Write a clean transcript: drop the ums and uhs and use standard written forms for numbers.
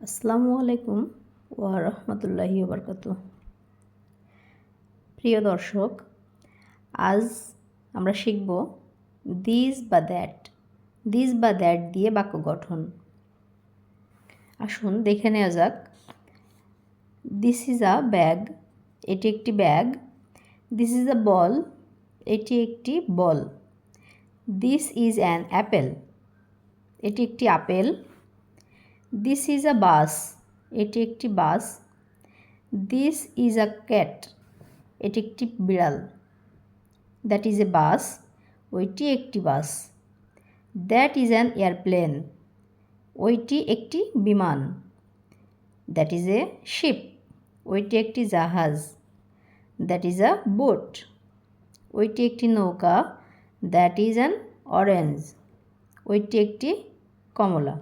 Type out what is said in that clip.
আসসালামু আলাইকুম ওয়া রাহমাতুল্লাহি ওয়া বারাকাতুহু। প্রিয় দর্শক, আজ আমরা শিখব দিস বা দ্যাট। দিস বা দ্যাট দিয়ে বাক্য গঠন। আসুন দেখে নেওয়া যাক। দিস ইজ আ ব্যাগ, এটি একটি ব্যাগ। দিস ইজ আ বল, এটি একটি বল। দিস ইজ অ্যান অ্যাপেল, এটি একটি আপেল। দিস ইজ আ বাস, এটি একটি বাস। দিস ইজ আ ক্যাট, এটি একটি বিড়াল। দ্যাট ইজ এ বাস, ওইটি একটি বাস। দ্যাট ইজ অ্যান এয়ারপ্লেন, ওইটি একটি বিমান। দ্যাট ইজ এ শিপ, ওইটি একটি জাহাজ। দ্যাট ইজ আ বোট, ওইটি একটি নৌকা। দ্যাট ইজ অ্যান অরেঞ্জ, ওইটি একটি কমলা।